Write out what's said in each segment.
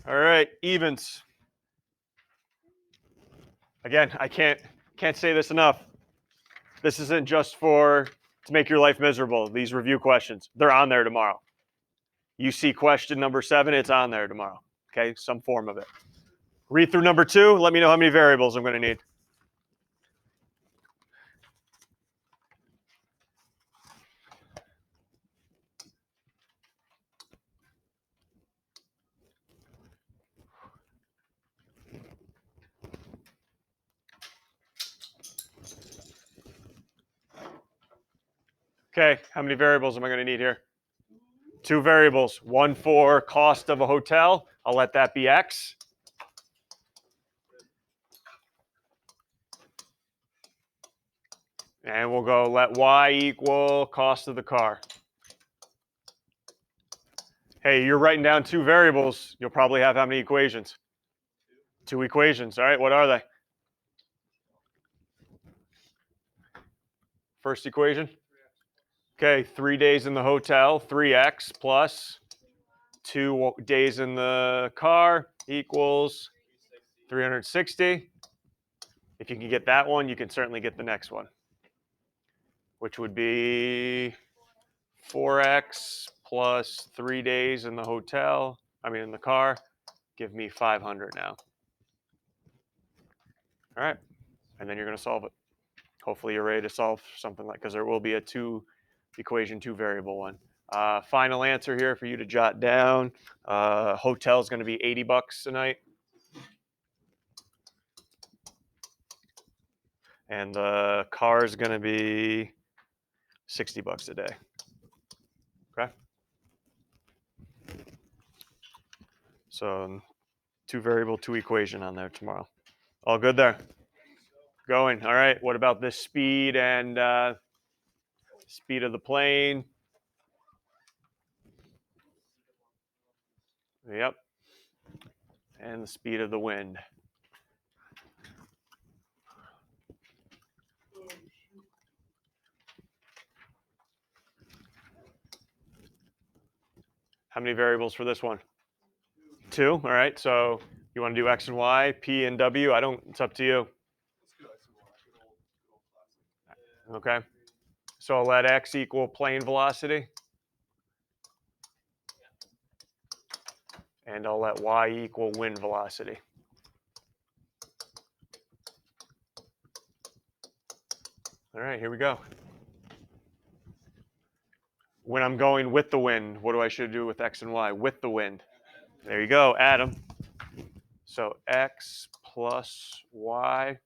All right, evens. Again, I can't say this enough. This isn't just to make your life miserable. These review questions, they're on there tomorrow. You see question number 7, it's on there tomorrow. Okay, some form of it. Read through number 2. Let me know how many variables I'm going to need. Okay, how many variables am I going to need here? 2 variables. One for cost of a hotel. I'll let that be X. And we'll go let Y equal cost of the car. Hey, you're writing down 2 variables. You'll probably have how many equations? 2 equations. All right, what are they? First equation? Okay, 3 days in the hotel, 3x plus 2 days in the car equals 360. If you can get that one, you can certainly get the next one, which would be 4x plus 3 days in the hotel, in the car, give me 500 now. All right, and then you're going to solve it. Hopefully you're ready to solve something because there will be a 2 equation, 2 variable one. Final answer here for you to jot down. Hotel is going to be $80 a night. And the car is going to be $60 a day. Okay. So 2 variable, 2 equation on there tomorrow. All good there? Going. All right. What about this speed and speed of the plane? Yep. And the speed of the wind. How many variables for this one? 2. All right. So you want to do X and Y, P and W? It's up to you. Okay. So I'll let X equal plane velocity. And I'll let Y equal wind velocity. All right, here we go. When I'm going with the wind, what do I should do with X and Y? With the wind. There you go, add them. So X plus Y,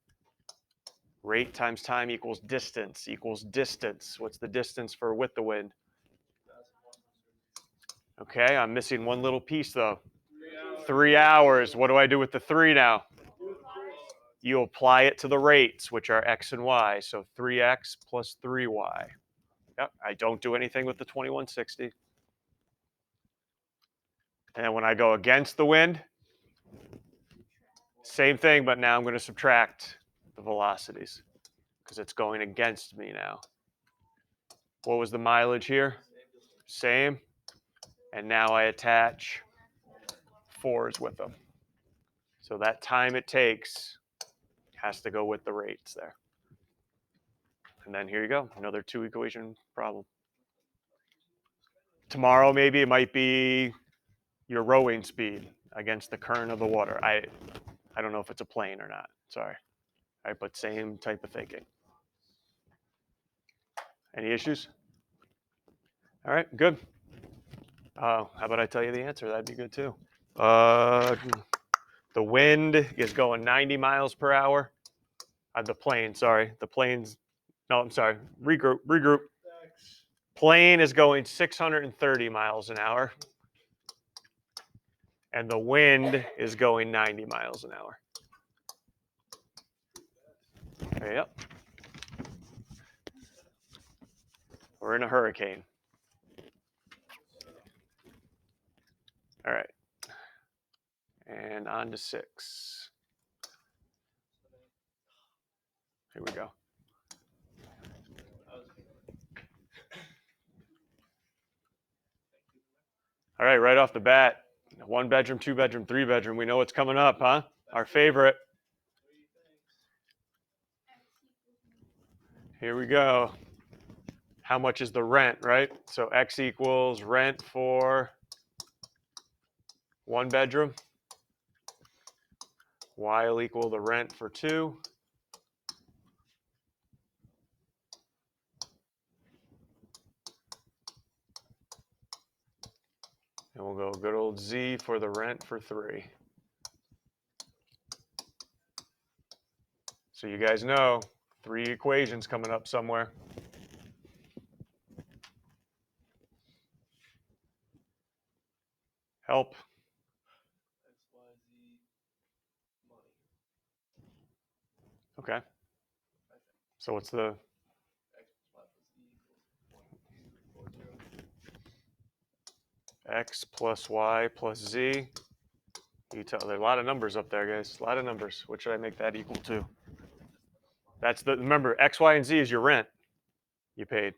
rate times time equals distance. What's the distance for with the wind? Okay, I'm missing one little piece though. 3 hours. What do I do with the 3 now? You apply it to the rates, which are X and Y. So 3X plus 3Y. Yep, I don't do anything with the 2160. And when I go against the wind, same thing, but now I'm going to subtract the velocities because it's going against me now. What was the mileage here? Same. And now I attach 4s with them. So that time it takes has to go with the rates there. And then here you go, another 2 equation problem. Tomorrow maybe it might be your rowing speed against the current of the water. I don't know if it's a plane or not. Sorry. All right, but same type of thinking. Any issues? All right, good. How about I tell you the answer? That'd be good too. The wind is going 90 miles per hour. The plane, sorry. The plane's, no, I'm sorry. Regroup. Plane is going 630 miles an hour. And the wind is going 90 miles an hour. Yep. We're in a hurricane. All right. And on to 6. Here we go. All right, right off the bat, 1 bedroom, 2 bedroom, 3 bedroom. We know what's coming up, huh? Our favorite. Here we go. How much is the rent, right? So X equals rent for 1 bedroom. Y will equal the rent for 2. And we'll go good old Z for the rent for 3. So you guys know 3 equations coming up somewhere. Help. Okay. So what's the X plus Y plus Z? You tell, there are a lot of numbers up there, guys. A lot of numbers. What should I make that equal to? That's the, remember, X, Y, and Z is your rent you paid.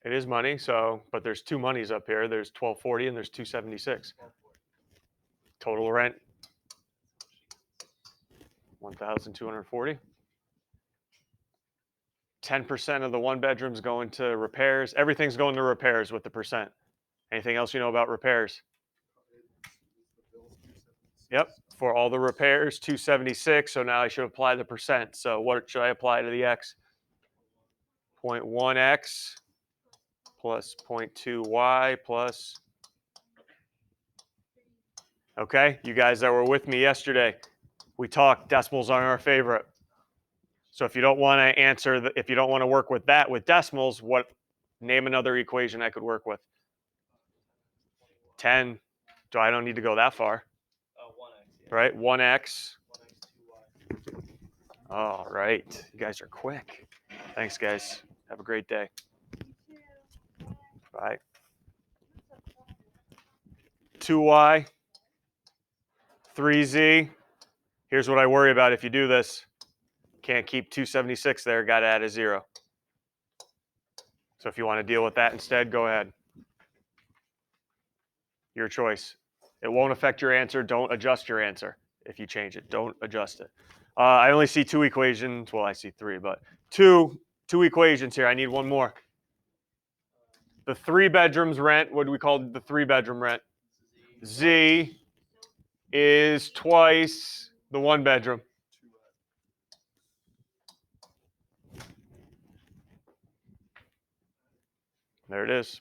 It is money, so, but there's 2 monies up here. There's 1240 and there's 276. Total rent, 1,240. 10% of the 1 bedroom's going to repairs. Everything's going to repairs with the percent. Anything else you know about repairs? Yep, for all the repairs, 276. So now I should apply the percent. So what should I apply to the X? 0.1X plus 0.2Y plus. Okay, you guys that were with me yesterday, we talked decimals aren't our favorite. So if you don't want to answer, if you don't want to work with that with decimals, name another equation I could work with. 10. So I don't need to go that far. 1x. Yeah. Right, 1x. All right, you guys are quick. Thanks, guys. Have a great day. Bye. 2y, 3z. Here's what I worry about if you do this. Can't keep 276 there, got to add a 0. So if you want to deal with that instead, go ahead. Your choice. It won't affect your answer. Don't adjust your answer if you change it. Don't adjust it. I only see 2 equations. Well, I see 3, but two equations here. I need one more. The 3 bedrooms rent, what do we call the 3 bedroom rent? Z is twice the 1 bedroom. There it is.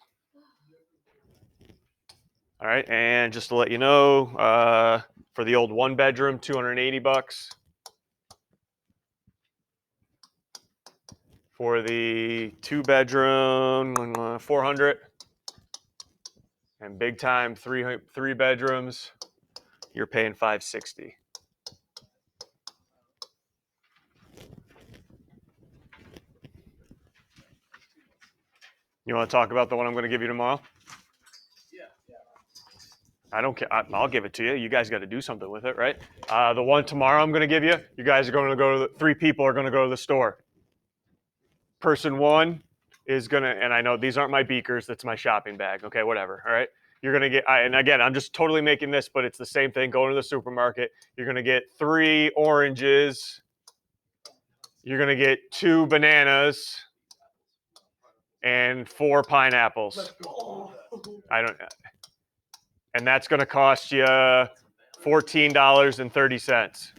All right, and just to let you know, for the old 1 bedroom, $280. For the 2 bedroom, 400. And big time 3 bedrooms, you're paying 560. You want to talk about the one I'm going to give you tomorrow? I don't care. I'll give it to you. You guys got to do something with it, right? The one tomorrow I'm going to give you, you guys are going to go to 3 people are going to go to the store. Person 1 is going to, and I know these aren't my beakers, that's my shopping bag. Okay, whatever. All right. You're going to get, and again, I'm just totally making this, but it's the same thing. Going to the supermarket, you're going to get 3 oranges. You're going to get 2 bananas and 4 pineapples. And that's going to cost you $14.30.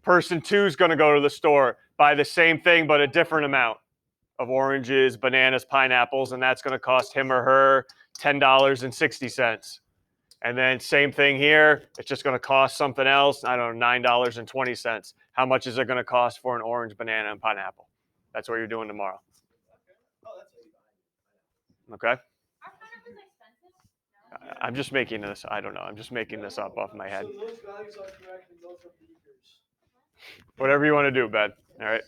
Person 2 is going to go to the store, buy the same thing, but a different amount of oranges, bananas, pineapples, and that's going to cost him or her $10.60. And then same thing here, it's just going to cost something else, I don't know, $9.20. How much is it going to cost for an orange, banana, and pineapple? That's what you're doing tomorrow. Okay? I'm just making this, I don't know, I'm just making this up off my head. So those values are correct and those are beakers. Whatever you want to do, Ben. All right?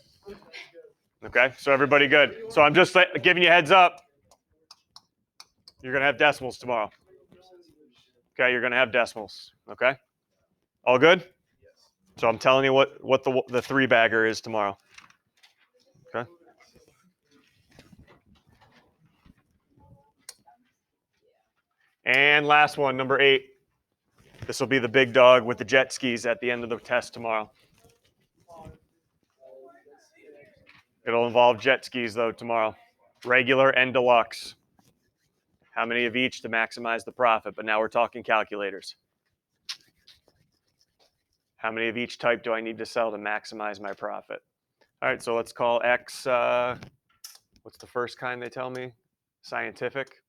Okay, so everybody good. So I'm just giving you a heads up. You're going to have decimals tomorrow. Okay, you're going to have decimals. Okay? All good? So I'm telling you what the 3 bagger is tomorrow. Okay? And last one, number 8. This will be the big dog with the jet skis at the end of the test tomorrow. It'll involve jet skis, though, tomorrow. Regular and deluxe. How many of each to maximize the profit? But now we're talking calculators. How many of each type do I need to sell to maximize my profit? All right, so let's call X, what's the first kind they tell me? Scientific.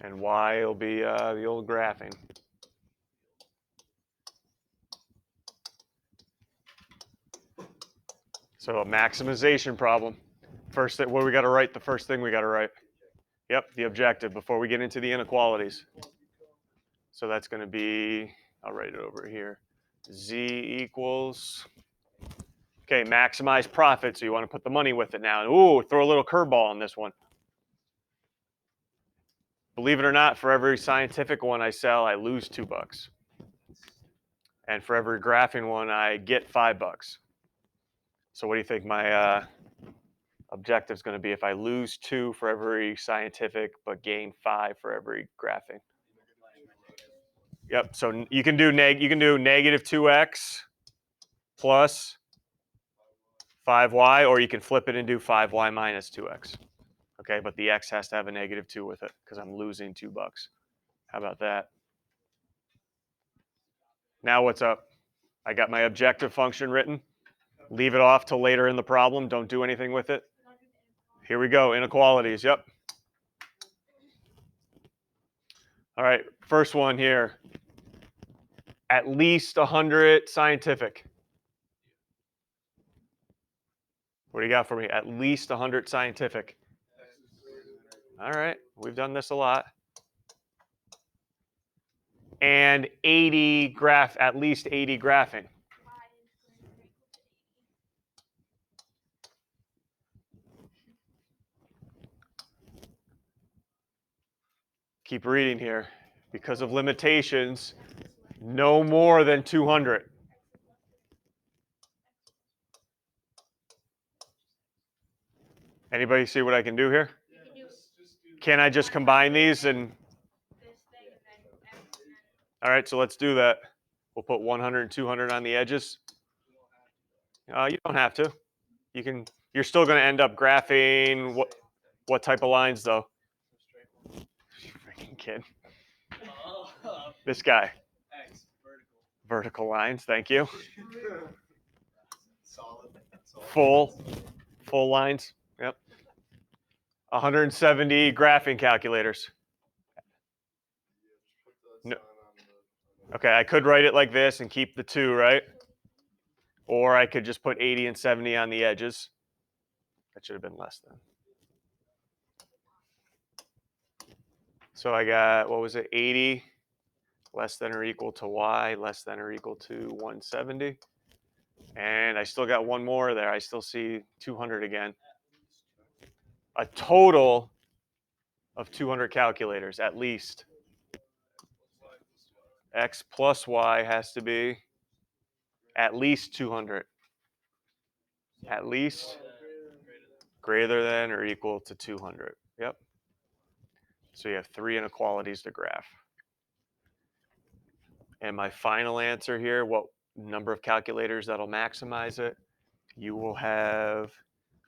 And Y will be the old graphing. So a maximization problem. First thing, what do we got to write? The first thing we got to write. Yep, the objective before we get into the inequalities. So that's going to be, I'll write it over here. Z equals, okay, maximize profit. So you want to put the money with it now. Ooh, throw a little curveball on this one. Believe it or not, for every scientific one I sell, I lose $2. And for every graphing one, I get $5. So what do you think my objective is going to be if I lose 2 for every scientific but gain 5 for every graphing? Yep. So you can do negative 2x plus 5y, or you can flip it and do 5y minus 2x. Okay, but the x has to have a negative 2 with it because I'm losing $2. How about that? Now what's up? I got my objective function written. Leave it off till later in the problem. Don't do anything with it. Here we go, inequalities. Yep. All right, first one here. At least 100 scientific. What do you got for me? At least 100 scientific. All right, we've done this a lot. And 80 graph, at least 80 graphing. Keep reading here. Because of limitations, no more than 200. Anybody see what I can do here? Can I just combine these and... All right, so let's do that. We'll put 100 and 200 on the edges. You don't have to. You can. You're still going to end up graphing what type of lines though? Freaking kid. This guy. Vertical lines. Thank you. Full lines. Yep. 170 graphing calculators. No. Okay, I could write it like this and keep the 2, right? Or I could just put 80 and 70 on the edges. That should have been less than. So I got, what was it, 80 less than or equal to y less than or equal to 170. And I still got one more there. I still see 200 again. A total of 200 calculators, at least. X plus y has to be at least 200. At least greater than or equal to 200. Yep. So you have 3 inequalities to graph. And my final answer here, what number of calculators that'll maximize it? You will have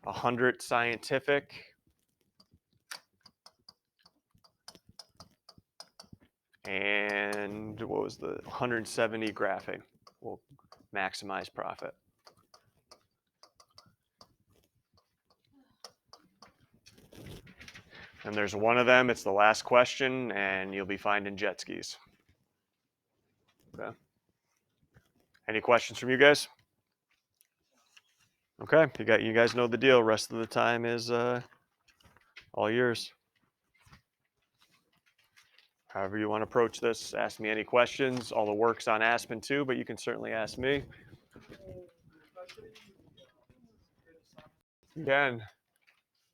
100 scientific and what was the 170 graphing will maximize profit. And there's one of them, it's the last question, and you'll be finding jet skis. Okay. Any questions from you guys? Okay, you guys know the deal. Rest of the time is all yours. However you want to approach this, ask me any questions. All the work's on Aspen too, but you can certainly ask me. You can.